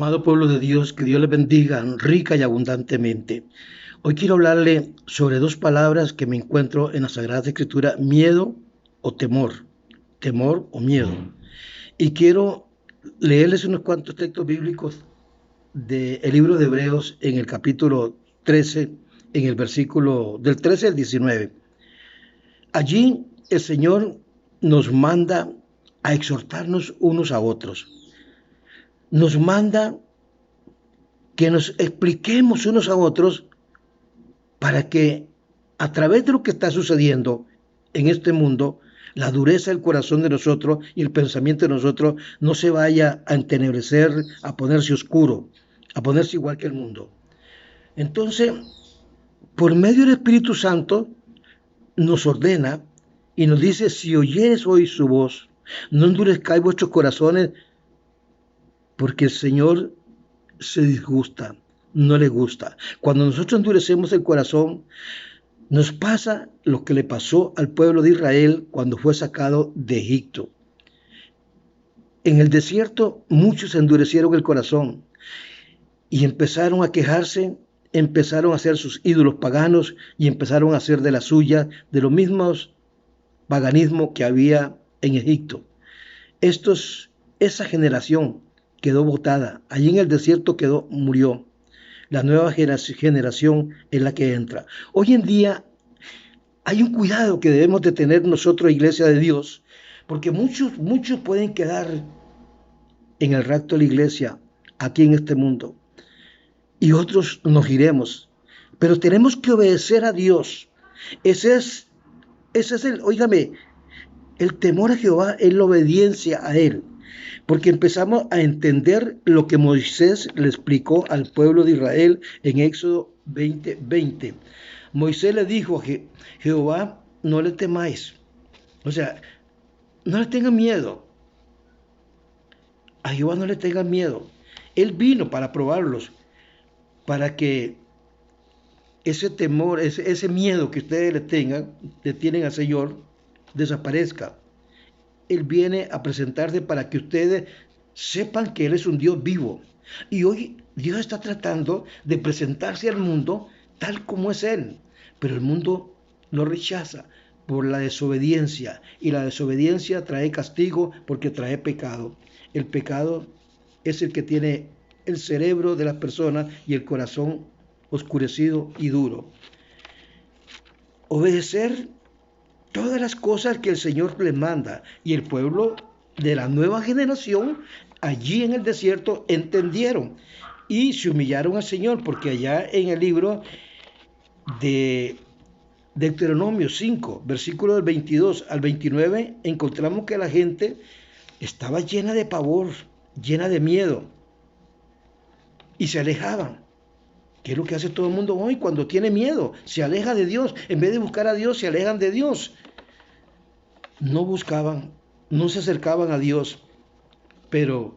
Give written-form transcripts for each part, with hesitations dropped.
Amado pueblo de Dios, que Dios les bendiga rica y abundantemente. Hoy quiero hablarle sobre dos palabras que me encuentro en la Sagrada Escritura: miedo o temor, temor o miedo. Y quiero leerles unos cuantos textos bíblicos del libro de Hebreos en el capítulo 13, en el versículo del 13 al 19. Allí el Señor nos manda a exhortarnos unos a otros. Nos manda que nos expliquemos unos a otros para que a través de lo que está sucediendo en este mundo, la dureza del corazón de nosotros y el pensamiento de nosotros no se vaya a entenebrecer, a ponerse oscuro, a ponerse igual que el mundo. Entonces, por medio del Espíritu Santo, nos ordena y nos dice: si oyeres hoy su voz, no endurezcáis vuestros corazones, porque el Señor se disgusta, no le gusta. Cuando nosotros endurecemos el corazón, nos pasa lo que le pasó al pueblo de Israel cuando fue sacado de Egipto. En el desierto muchos endurecieron el corazón y empezaron a quejarse, empezaron a hacer sus ídolos paganos y empezaron a hacer de la suya, de los mismos paganismos que había en Egipto. Esa generación quedó botada, allí en el desierto murió. La nueva generación es la que entra. Hoy en día hay un cuidado que debemos de tener nosotros, Iglesia de Dios, porque muchos pueden quedar en el rapto de la iglesia aquí en este mundo y otros nos iremos, pero tenemos que obedecer a Dios. Ese es el temor a Jehová es la obediencia a Él, porque empezamos a entender lo que Moisés le explicó al pueblo de Israel en Éxodo 20:20. Moisés le dijo a Jehová: no le temáis, o sea, no le tengan miedo, a Jehová no le tengan miedo. Él vino para probarlos, para que ese temor, ese miedo que ustedes le tienen al Señor, desaparezca. Él viene a presentarse para que ustedes sepan que Él es un Dios vivo. Y hoy Dios está tratando de presentarse al mundo tal como es Él. Pero el mundo lo rechaza por la desobediencia. Y la desobediencia trae castigo porque trae pecado. El pecado es el que tiene el cerebro de las personas y el corazón oscurecido y duro. Obedecer todas las cosas que el Señor les manda. Y el pueblo de la nueva generación allí en el desierto entendieron y se humillaron al Señor, porque allá en el libro de Deuteronomio 5, versículos del 22 al 29, encontramos que la gente estaba llena de pavor, llena de miedo y se alejaban. ¿Qué es lo que hace todo el mundo hoy cuando tiene miedo? Se aleja de Dios. En vez de buscar a Dios, se alejan de Dios. No buscaban, no se acercaban a Dios, pero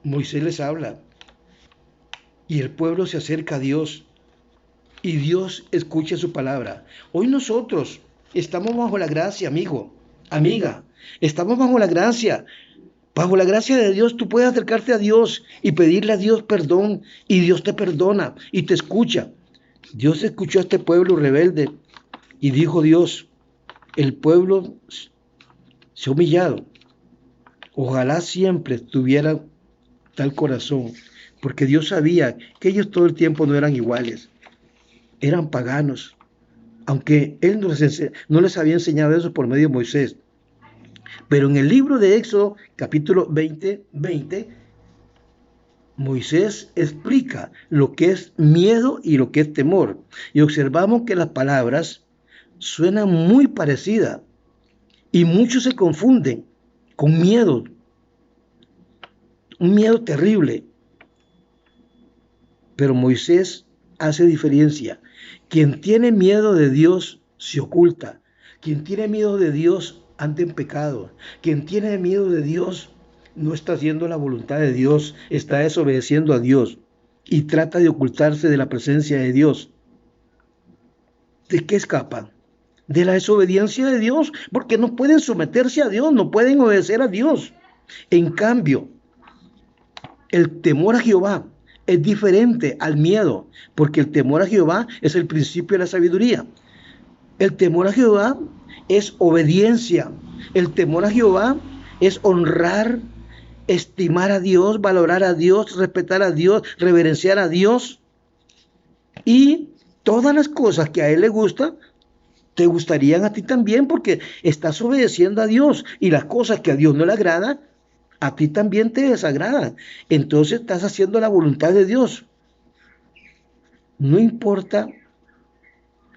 Moisés les habla y el pueblo se acerca a Dios y Dios escucha su palabra. Hoy nosotros estamos bajo la gracia, amigo, amiga, estamos bajo la gracia. Bajo la gracia de Dios tú puedes acercarte a Dios y pedirle a Dios perdón, y Dios te perdona y te escucha. Dios escuchó a este pueblo rebelde y dijo Dios: el pueblo se ha humillado. Ojalá siempre tuvieran tal corazón, porque Dios sabía que ellos todo el tiempo no eran iguales, eran paganos, aunque Él no les había enseñado eso por medio de Moisés. Pero en el libro de Éxodo, capítulo 20, Moisés explica lo que es miedo y lo que es temor. Y observamos que las palabras suenan muy parecidas y muchos se confunden con miedo, un miedo terrible. Pero Moisés hace diferencia. Quien tiene miedo de Dios se oculta. Quien tiene miedo de Dios anda en pecado. Quien tiene miedo de Dios no está haciendo la voluntad de Dios, está desobedeciendo a Dios y trata de ocultarse de la presencia de Dios. ¿De qué escapan? De la desobediencia de Dios, porque no pueden someterse a Dios, no pueden obedecer a Dios. En cambio, El temor a Jehová es diferente al miedo, porque el temor a Jehová es el principio de la sabiduría. El temor a Jehová es obediencia. El temor a Jehová es honrar, estimar a Dios, valorar a Dios, respetar a Dios, reverenciar a Dios. Y todas las cosas que a Él le gustan, te gustarían a ti también, porque estás obedeciendo a Dios. Y las cosas que a Dios no le agradan, a ti también te desagradan. Entonces estás haciendo la voluntad de Dios. No importa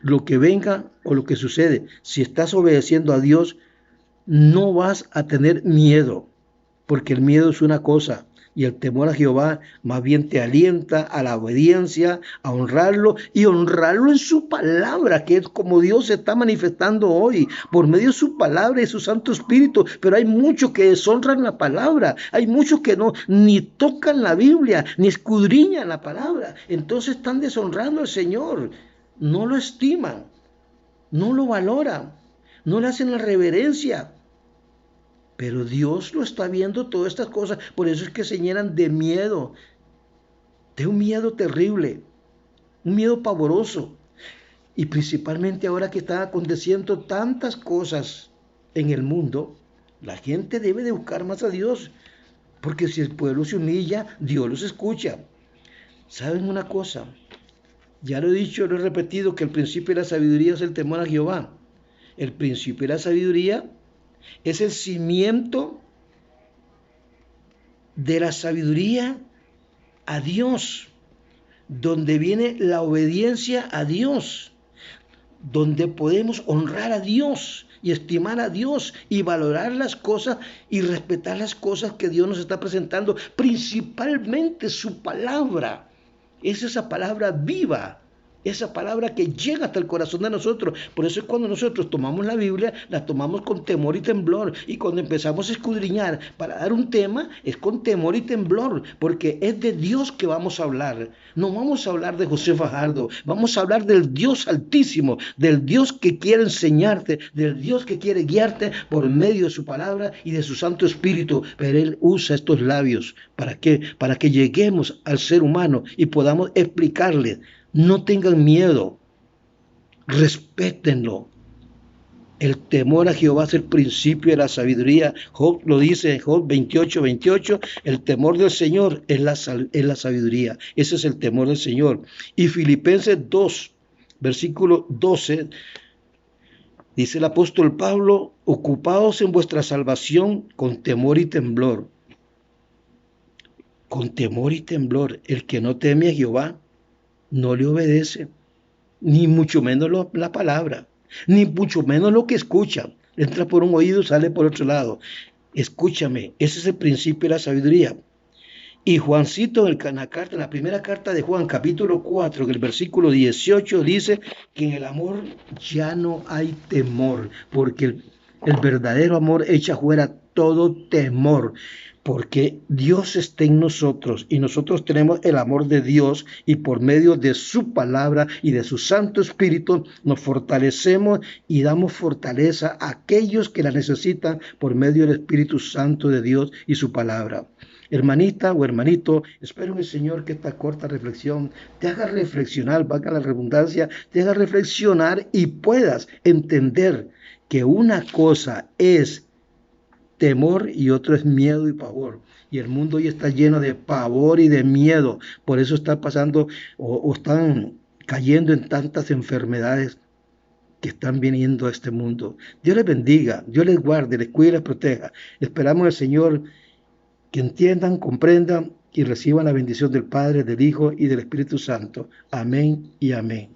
lo que venga o lo que sucede. Si estás obedeciendo a Dios, no vas a tener miedo, porque el miedo es una cosa y el temor a Jehová más bien te alienta a la obediencia, a honrarlo y honrarlo en su palabra, que es como Dios se está manifestando hoy, por medio de su palabra y su Santo Espíritu. Pero hay muchos que deshonran la palabra, hay muchos que no ni tocan la Biblia, ni escudriñan la palabra, entonces están deshonrando al Señor, no lo estiman, no lo valoran, no le hacen la reverencia. Pero Dios lo está viendo todas estas cosas. Por eso es que se llenan de miedo. De un miedo terrible. Un miedo pavoroso. Y principalmente ahora que están aconteciendo tantas cosas en el mundo, la gente debe de buscar más a Dios. Porque si el pueblo se humilla, Dios los escucha. ¿Saben una cosa? Ya lo he dicho, lo he repetido, que el principio de la sabiduría es el temor a Jehová. El principio de la sabiduría es el cimiento de la sabiduría a Dios, donde viene la obediencia a Dios, donde podemos honrar a Dios y estimar a Dios y valorar las cosas y respetar las cosas que Dios nos está presentando, principalmente su palabra. Es esa palabra viva, esa palabra que llega hasta el corazón de nosotros. Por eso es cuando nosotros tomamos la Biblia, la tomamos con temor y temblor. Y cuando empezamos a escudriñar para dar un tema, es con temor y temblor, porque es de Dios que vamos a hablar. No vamos a hablar de José Fajardo, vamos a hablar del Dios Altísimo, del Dios que quiere enseñarte, del Dios que quiere guiarte por medio de su palabra y de su Santo Espíritu. Pero Él usa estos labios. ¿Para qué? Para que lleguemos al ser humano y podamos explicarle. No tengan miedo, respétenlo. El temor a Jehová es el principio de la sabiduría. Job lo dice en Job 28:28. El temor del Señor es la sabiduría. Ese es el temor del Señor. Y Filipenses 2, versículo 12, dice el apóstol Pablo: ocupaos en vuestra salvación con temor y temblor. Con temor y temblor. El que no teme a Jehová no le obedece, ni mucho menos la palabra, ni mucho menos lo que escucha. Entra por un oído, sale por otro lado. Escúchame, ese es el principio de la sabiduría. Y Juancito en la primera carta de Juan, capítulo 4, en el versículo 18, dice que en el amor ya no hay temor, porque el verdadero amor echa fuera todo temor, porque Dios está en nosotros y nosotros tenemos el amor de Dios, y por medio de su palabra y de su Santo Espíritu nos fortalecemos y damos fortaleza a aquellos que la necesitan por medio del Espíritu Santo de Dios y su palabra. Hermanita o hermanito, espero en el Señor que esta corta reflexión te haga reflexionar, valga la redundancia, te haga reflexionar y puedas entender que una cosa es temor y otro es miedo y pavor. Y el mundo hoy está lleno de pavor y de miedo. Por eso está pasando o están cayendo en tantas enfermedades que están viniendo a este mundo. Dios les bendiga, Dios les guarde, les cuide y les proteja. Esperamos al Señor que entiendan, comprendan y reciban la bendición del Padre, del Hijo y del Espíritu Santo. Amén y amén.